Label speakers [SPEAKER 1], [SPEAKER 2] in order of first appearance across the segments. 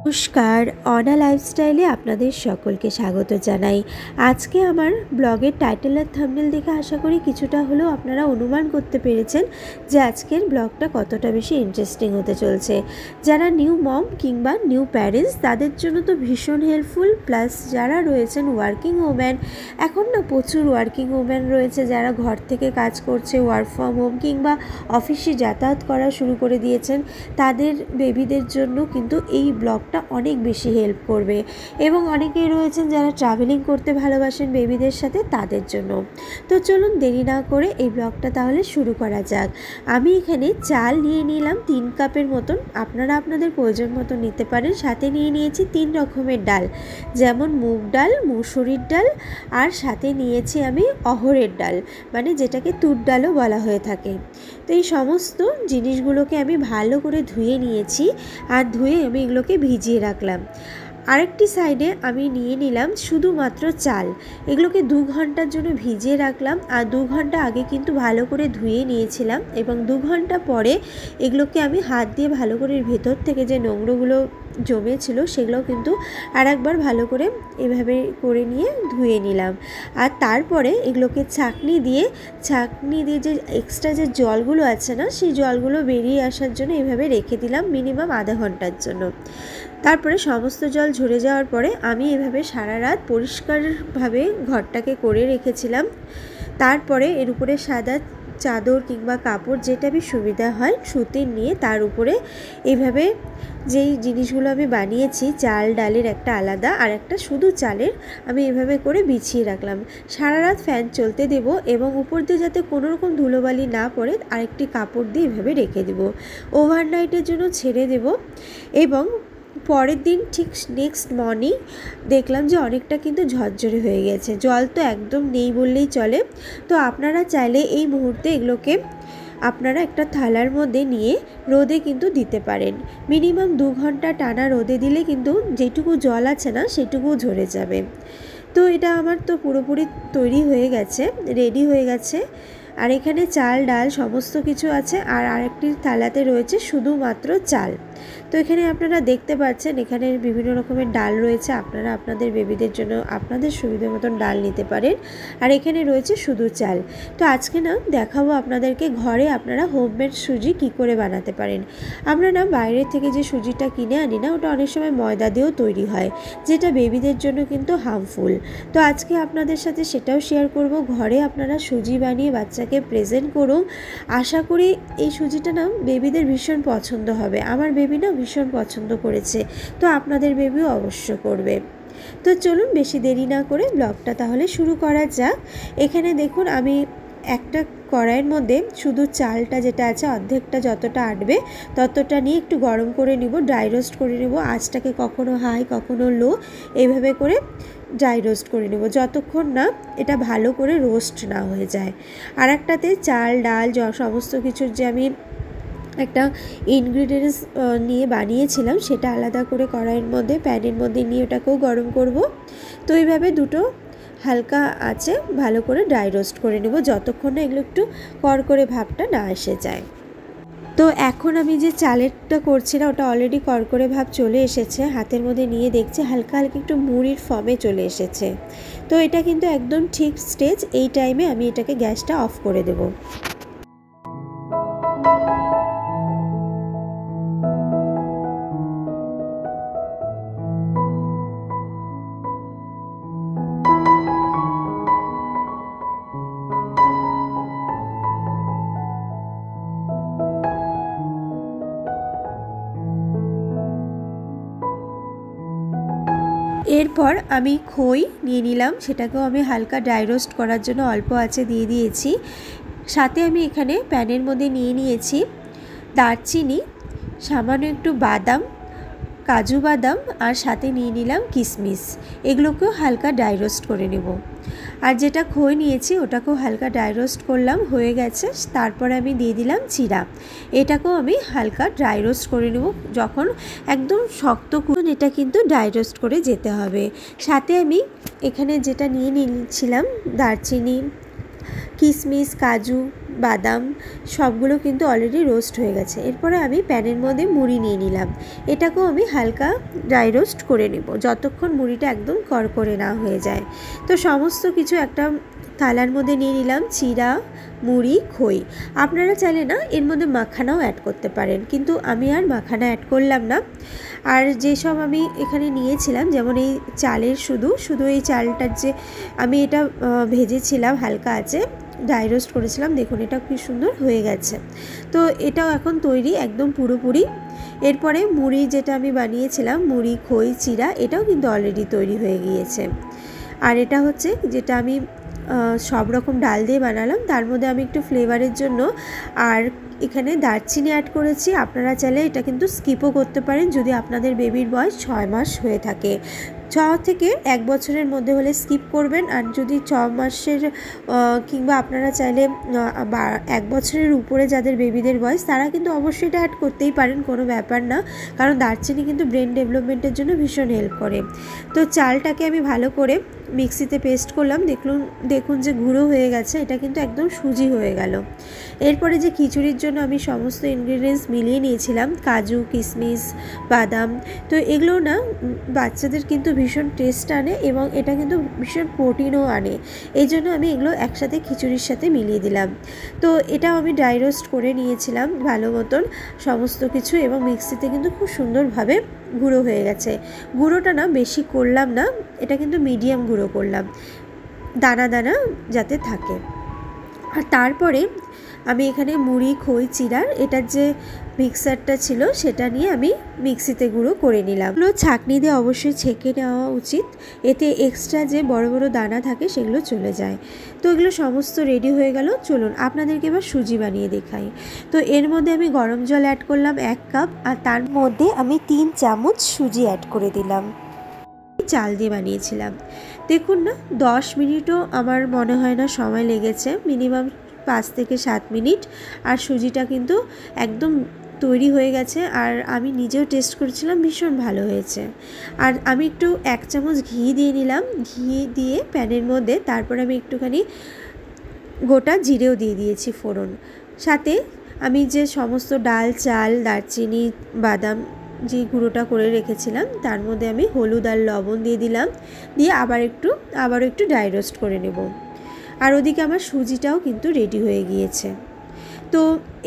[SPEAKER 1] নমস্কার, অনা লাইফস্টাইলে আপনাদের সকলকে স্বাগত জানাই। আজকে আমার ব্লগের টাইটেল আর থাম্বনেল দেখে আশা করি কিছুটা হলেও আপনারা অনুমান করতে পেরেছেন যে আজকের ব্লগটা কতটা বেশি ইন্টারেস্টিং হতে চলছে। যারা নিউ মম কিংবা নিউ প্যারেন্টস তাদের জন্য তো ভীষণ হেল্পফুল, প্লাস যারা রয়েছেন ওয়ার্কিং ওম্যান, এখন না প্রচুর ওয়ার্কিং ওম্যান রয়েছে যারা ঘর থেকে কাজ করছে, ওয়ার্ক ফ্রম হোম কিংবা অফিসে যাতায়াত করা শুরু করে দিয়েছেন, তাদের বেবিদের জন্য কিন্তু এই ব্লগটা অনেক বেশি হেল্প করবে। এবং অনেকেই রয়েছেন যারা ট্রাভেলিং করতে ভালোবাসেন বেবিদের সাথে, তাদের জন্য। তো চলুন দেরি না করে এই ব্লগটা তাহলে শুরু করা যাক। আমি এখানে চাল নিয়ে নিলাম 3 কাপের মতন, আপনারা আপনাদের প্রয়োজন মতো নিতে পারেন। সাথে নিয়ে নিয়েছি 3 রকমের ডাল, যেমন মুগ ডাল, মুসুরির ডাল, আর সাথে নিয়েছি আমি অড়হরের ডাল, মানে যেটাকে তুর ডালও বলা হয়ে থাকে। তো এই সমস্ত জিনিসগুলোকে আমি ভালো করে ধুয়ে নিয়েছি, আর ধুয়ে আমি এগুলোকে ভিজিয়ে রাখলাম। আরেকটি সাইডে আমি নিয়ে নিলাম শুধুমাত্র চাল, এগুলোকে 2 ঘন্টার জন্য ভিজিয়ে রাখলাম। আর 2 ঘন্টা আগে কিন্তু ভালো করে ধুয়ে নিয়েছিলাম, এবং 2 ঘন্টা পরে এগুলোকে আমি হাত দিয়ে ভালো করে ভেতর থেকে যে নোংরাগুলো জমেছিল সেগুলো কিন্তু আর একবার ভালো করে এভাবে করে নিয়ে ধুয়ে নিলাম। আর তারপরে এগুলোকে ছাঁকনি দিয়ে যে এক্সট্রা যে জলগুলো আছে না, সেই জলগুলো বেরিয়ে আসার জন্য এভাবে রেখে দিলাম মিনিমাম আধা ঘন্টার জন্য। তারপরে সমস্ত জল ঝরে যাওয়ার পরে আমি এভাবে সারা রাত পরিষ্কারভাবে ঘরটাকে করে রেখেছিলাম। তারপরে এর উপরে সাদা চাদর কিংবা কাপড়, যেটা বেশ সুবিধা হয় সুতির, নিয়ে তার উপরে এইভাবে যেই জিনিসগুলো আমি বানিয়েছি, চাল ডালের একটা আলাদা আর একটা শুধু চালের, আমি এভাবে করে বিছিয়ে রাখলাম। সারা রাত ফ্যান চলতে দেব, এবং উপর দিয়ে যাতে কোনো রকম ধুলোবালি না পড়ে আরেকটি কাপড় দিয়ে এভাবে রেখে দেব। ওভারনাইটের জন্য ছেড়ে দেব। এবং পরের দিন ঠিক নেক্সট মর্নিং দেখলাম যে অনেকটা কিন্তু ঝরঝরে হয়ে গেছে, জল তো একদম নেই বললেই চলে। তো আপনারা চাইলে এই মুহূর্তে এগুলোকে আপনারা একটা থালার মধ্যে নিয়ে রোদে কিন্তু দিতে পারেন। মিনিমাম 2 ঘন্টা টানা রোদে দিলে কিন্তু যেটুকু জল আছে না সেটুকু ঝরে যাবে। তো এটা আমার তো পুরোপুরি তৈরি হয়ে গেছে, রেডি হয়ে গেছে। আর এখানে চাল ডাল সমস্ত কিছু আছে, আর আরেকটি থালাতে রয়েছে শুধুমাত্র চাল। তো এখানে আপনারা দেখতে পাচ্ছেন এখানে বিভিন্ন রকমের ডাল রয়েছে, আপনারা আপনাদের বেবিদের জন্য আপনাদের সুবিধা মতন ডাল নিতে পারেন। আর এখানে রয়েছে শুধু চাল। তো আজকে না দেখাবো আপনাদেরকে ঘরে আপনারা হোমমেড সুজি কি করে বানাতে পারেন। আমরা না বাইরে থেকে যে সুজিটা কিনে আনি না, ওটা অনেক সময় ময়দা দিয়েও তৈরি হয়, যেটা বেবিদের জন্য কিন্তু হার্মফুল। তো আজকে আপনাদের সাথে সেটাও শেয়ার করব। ঘরে আপনারা সুজি বানিয়ে বাচ্চাকে প্রেজেন্ট করুন। আশা করি এই সুজিটা না বেবিদের ভীষণ পছন্দ হবে। আমার বেবি না ভীষণ পছন্দ করেছে, তো আপনাদের বেবিও অবশ্য করবে। তো চলুন বেশি দেরি না করে ব্লগটা তাহলে শুরু করা যাক। এখানে দেখুন আমি একটা কড়াইয়ের মধ্যে শুধু চালটা যেটা আছে অর্ধেকটা যতটা আটবে ততটা নিয়ে একটু গরম করে নিব, ড্রাই রোস্ট করে নেব। আঁচটাকে কখনো হাই কখনো লো এইভাবে করে ড্রাই রোস্ট করে নেব, যতক্ষণ না এটা ভালো করে রোস্ট না হয়ে যায়। আর একটাতে চাল ডাল সমস্ত কিছুর যে আমি একটা ইনগ্রিডিয়েন্টস নিয়ে বানিয়েছিলাম, সেটা আলাদা করে কড়াইয়ের মধ্যে প্যানের মধ্যে নিয়ে ওটাকেও গরম করব। তো এইভাবে দুটো হালকা আছে ভালো করে ড্রাই রোস্ট করে নেব, যতক্ষণ না এগুলো একটু কড়কড়ে ভাবটা না এসে যায়। তো এখন আমি যে চালেরটা করছি না, ওটা অলরেডি কড়কড়ে ভাব চলে এসেছে। হাতের মধ্যে নিয়ে দেখছি হালকা হালকা একটু মুড়ির ফর্মে চলে এসেছে। তো এটা কিন্তু একদম ঠিক স্টেজ। এই টাইমে আমি এটাকে গ্যাসটা অফ করে দেব। এরপর আমি খই নিয়ে নিলাম, সেটাকেও আমি হালকা ড্রাই রোস্ট করার জন্য অল্প আঁচে দিয়ে দিয়েছি। সাথে আমি এখানে প্যানের মধ্যে নিয়ে নিয়েছি দারচিনি, সামান্য একটু বাদাম, কাজু বাদাম, আর সাথে নিয়ে নিলাম কিশমিশ। এগুলোকেও হালকা ড্রাই রোস্ট করে নেব। আর যেটা খই নিয়েছি ওটাকেও হালকা ড্রাই রোস্ট করলাম, হয়ে গেছে। তারপরে আমি দিয়ে দিলাম জিরা, এটাকেও আমি হালকা ড্রাই রোস্ট করে নেব। যখন একদম শক্ত এটা কিন্তু ড্রাই রোস্ট করে যেতে হবে। সাথে আমি এখানে যেটা নিয়ে নিয়েছিলাম দারচিনি, কিশমিশ, কাজু, বাদাম সবগুলো কিন্তু অলরেডি রোস্ট হয়ে গেছে। এরপরে আমি প্যানের মধ্যে মুড়ি নিয়ে নিলাম, এটাকেও আমি হালকা ড্রাই রোস্ট করে নেব যতক্ষণ মুড়িটা একদম করকরে না হয়ে যায়। তো সমস্ত কিছু একটা থালার মধ্যে নিয়ে নিলাম, চিড়া, মুড়ি, খই। আপনারা চাইলে না এর মধ্যে মাখানাও অ্যাড করতে পারেন, কিন্তু আমি আর মাখানা অ্যাড করলাম না। আর যেসব আমি এখানে নিয়েছিলাম, যেমন এই চালের শুধু এই চালটার যে আমি এটা ভেজেছিলাম হালকা আছে, ড্রাই রোস্ট করেছিলাম, দেখুন এটা কি সুন্দর হয়ে গেছে। তো এটাও এখন তৈরি একদম পুরোপুরি। এরপরে মুড়ি যেটা আমি বানিয়েছিলাম, মুড়ি, খই, চিড়া, এটাও কিন্তু অলরেডি তৈরি হয়ে গিয়েছে। আর এটা হচ্ছে যেটা আমি সব রকম ডাল দিয়ে বানালাম, তার মধ্যে আমি একটু ফ্লেভারের জন্য আর এখানে দারচিনি অ্যাড করেছি। আপনারা চাইলে এটা কিন্তু স্কিপও করতে পারেন যদি আপনাদের বেবির বয়স 6 মাস হয়ে থাকে। 6 থেকে 1 বছরের মধ্যে হলে স্কিপ করবেন, আর যদি 6 মাসের কিংবা আপনারা চাইলে 1 বছরের উপরে যাদের বেবিদের বয়স, তারা কিন্তু অবশ্যই এটা অ্যাড করতেই পারেন, কোনো ব্যাপার না, কারণ দারচিনি কিন্তু ব্রেন ডেভেলপমেন্টের জন্য ভীষণ হেল্প করে। তো চালটাকে আমি ভালো করে মিক্সিতে পেস্ট করলাম, দেখুন যে গুঁড়ো হয়ে গেছে, এটা কিন্তু একদম সুজি হয়ে গেল। এরপরে যে খিচুড়ির জন্য আমি সমস্ত ইনগ্রিডিয়েন্টস মিলিয়ে নিয়েছিলাম, কাজু, কিশমিশ, বাদাম, তো এগুলো না বাচ্চাদের কিন্তু ভীষণ টেস্ট আনে এবং এটা কিন্তু ভীষণ প্রোটিনও আনে, এই জন্য আমি এগুলো একসাথে খিচুড়ির সাথে মিলিয়ে দিলাম। তো এটাও আমি ড্রাই রোস্ট করে নিয়েছিলাম ভালো মতন সমস্ত কিছু, এবং মিক্সিতে কিন্তু খুব সুন্দরভাবে গুঁড়ো হয়ে গেছে। গুঁড়োটা না বেশি করলাম না, এটা কিন্তু মিডিয়াম গুঁড়ো করলাম, দানা দানা যাতে থাকে। আর তারপরে আমি এখানে মুড়ি, খই, চিড়ার এটার যে মিক্সারটা ছিল সেটা নিয়ে আমি মিক্সিতে গুঁড়ো করে নিলাম। এগুলো ছাঁকনি দিয়ে অবশ্যই ছেঁকে নেওয়া উচিত, এতে এক্সট্রা যে বড় বড় দানা থাকে সেগুলো চলে যায়। তো এগুলো সমস্ত রেডি হয়ে গেল। চলুন আপনাদেরকে এবার সুজি বানিয়ে দেখাই। তো এর মধ্যে আমি গরম জল অ্যাড করলাম 1 কাপ, আর তার মধ্যে আমি 3 চামচ সুজি অ্যাড করে দিলাম। চাল দিয়ে বানিয়েছিলাম। দেখুন না 10 মিনিটও আমার মনে হয় না সময় লেগেছে, মিনিমাম 5 থেকে 7 মিনিট। আর সুজিটা কিন্তু একদম তৈরি হয়ে গেছে, আর আমি নিজেও টেস্ট করেছিলাম, ভীষণ ভালো হয়েছে। আর আমি একটু 1 চামচ ঘি দিয়ে নিলাম, ঘি দিয়ে প্যানের মধ্যে, তারপর আমি একটুখানি গোটা জিরেও দিয়ে দিয়েছি ফোড়ন। সাথে আমি যে সমস্ত ডাল, চাল, দারচিনি, বাদাম যে গুঁড়োটা করে রেখেছিলাম, তার মধ্যে আমি হলুদ আর লবণ দিয়ে দিলাম, দিয়ে আবারও একটু ড্রাই রোস্ট করে নেব। আর ওদিকে আমার সুজিটাও কিন্তু রেডি হয়ে গিয়েছে। তো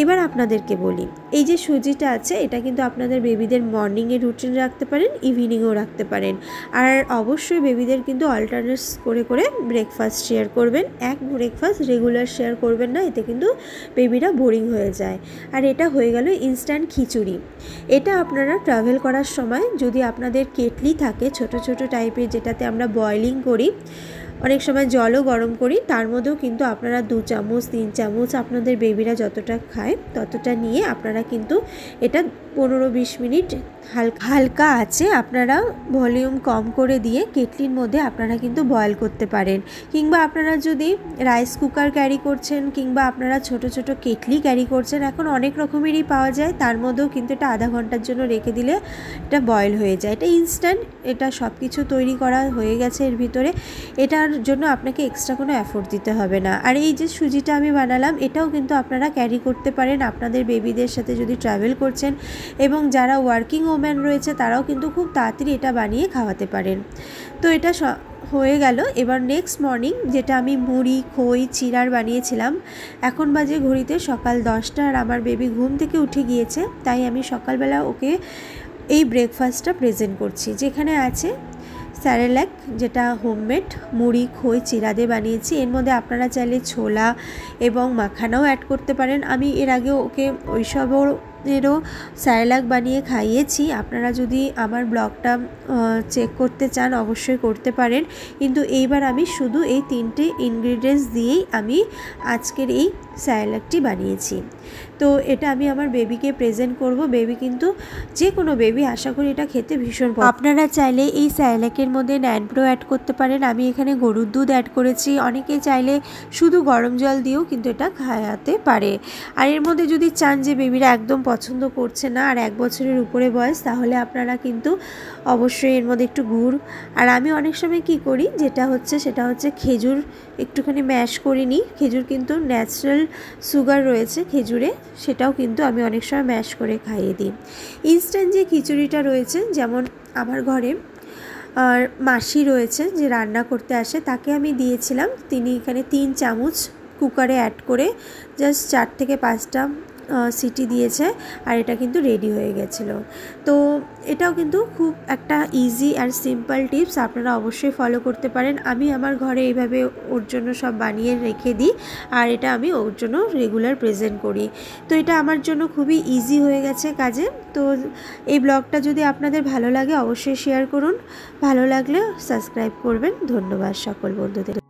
[SPEAKER 1] এবার আপনাদেরকে বলি, এই যে সুজিটা আছে এটা কিন্তু আপনাদের বেবিদের মর্নিংয়ে রুটিন রাখতে পারেন, ইভিনিংয়েও রাখতে পারেন। আর অবশ্যই বেবিদের কিন্তু অল্টারনেটস করে করে ব্রেকফাস্ট শেয়ার করবেন, এক ব্রেকফাস্ট রেগুলার শেয়ার করবেন না, এতে কিন্তু বেবিরা বোরিং হয়ে যায়। আর এটা হয়ে গেল ইনস্ট্যান্ট খিচুড়ি। এটা আপনারা ট্রাভেল করার সময় যদি আপনাদের কেটলি থাকে ছোট ছোট টাইপের, যেটাতে আমরা বয়লিং করি, অনেক সময় জলও গরম করি, তার মধ্যেও কিন্তু আপনারা 2 চামচ 3 চামচ আপনাদের বেবিরা যতটা খায় ততটা নিয়ে আপনারা কিন্তু এটা 15-20 মিনিট হালকা আছে আপনারা ভলিউম কম করে দিয়ে কেটলির মধ্যে আপনারা কিন্তু বয়েল করতে পারেন। কিংবা আপনারা যদি রাইস কুকার ক্যারি করছেন, কিংবা আপনারা ছোট ছোট কেটলি ক্যারি করছেন, এখন অনেক রকমেরই পাওয়া যায়, তার মধ্যেও কিন্তু এটা আধা ঘন্টার জন্য রেখে দিলে এটা বয়েল হয়ে যায়। এটা ইনস্ট্যান্ট, এটা সব কিছু তৈরি করা হয়ে গেছে এর ভিতরে, এটার জন্য আপনাকে এক্সট্রা কোনো এফোর্ট দিতে হবে না। আর এই যে সুজিটা আমি বানালাম, এটাও কিন্তু আপনারা ক্যারি করতে পারেন আপনাদের বেবিদের সাথে যদি ট্রাভেল করছেন, এবং যারা ওয়ার্কিং ওম্যান রয়েছে তারাও কিন্তু খুব তাড়াতাড়ি এটা বানিয়ে খাওয়াতে পারেন। তো এটা হয়ে গেল। এবার নেক্সট মর্নিং যেটা আমি মুড়ি, খই, চিড়ার বানিয়েছিলাম, এখন বাজে ঘড়িতে সকাল 10টা, আর আমার বেবি ঘুম থেকে উঠে গিয়েছে, তাই আমি সকালবেলা ওকে এই ব্রেকফাস্টটা প্রেজেন্ট করছি, যেখানে আছে স্যারেল্যাক, যেটা হোমমেড মুড়ি, খই, চিড়া দিয়ে বানিয়েছি। এর মধ্যে আপনারা চাইলে ছোলা এবং মাখানাও অ্যাড করতে পারেন। আমি এর আগে ওকে ওইসবেরও স্যারেল্যাক বানিয়ে খাইয়েছি, আপনারা যদি আমার ব্লগটা চেক করতে চান অবশ্যই করতে পারেন। কিন্তু এইবার আমি শুধু এই 3টে ইনগ্রিডিয়েন্টস দিয়েই আমি আজকের এই স্যারেল্যাকটি বানিয়েছি। তো এটা আমি আমার বেবিকে প্রেজেন্ট করব। বেবি কিন্তু যে কোনো বেবি আশা করি এটা খেতে ভীষণ পছন্দ। আপনারা চাইলে এই স্যারেল্যাকের মধ্যে ন্যানপ্রো অ্যাড করতে পারেন, আমি এখানে গরুর দুধ অ্যাড করেছি। অনেকে চাইলে শুধু গরম জল দিয়েও কিন্তু এটা খাওয়াতে পারে। আর এর মধ্যে যদি চান যে বেবিরা একদম পছন্দ করছে না আর 1 বছরের উপরে বয়স, তাহলে আপনারা কিন্তু অবশ্যই এর মধ্যে একটু গুড়, আর আমি অনেক সময় কি করি সেটা হচ্ছে খেজুর একটুখানি ম্যাশ করে নিই। খেজুর কিন্তু ন্যাচারাল সুগার রয়েছে খেজুরে, সেটাও কিন্তু আমি অনেক সময় ম্যাশ করে খাইয়ে দিই। ইনস্ট্যান্ট যে খিচুড়িটা রয়েছে, যেমন আমার ঘরে আর মাসি রয়েছে যে রান্না করতে আসে, তাকে আমি দিয়েছিলাম। তিনি এখানে 3 চামচ কুকারে অ্যাড করে জাস্ট 4 থেকে 5টা সিটি দিয়েছে, আর এটা কিন্তু রেডি হয়ে গেছিলো। তো এটাও কিন্তু খুব একটা ইজি আর সিম্পল টিপস, আপনারা অবশ্যই ফলো করতে পারেন। আমি আমার ঘরে এইভাবে ওর জন্য সব বানিয়ে রেখে দিই, আর এটা আমি ওর জন্য রেগুলার প্রেজেন্ট করি। তো এটা আমার জন্য খুবই ইজি হয়ে গেছে কাজে। তো এই ব্লগটা যদি আপনাদের ভালো লাগে অবশ্যই শেয়ার করুন, ভালো লাগলে সাবস্ক্রাইব করবেন। ধন্যবাদ সকল বন্ধুদের।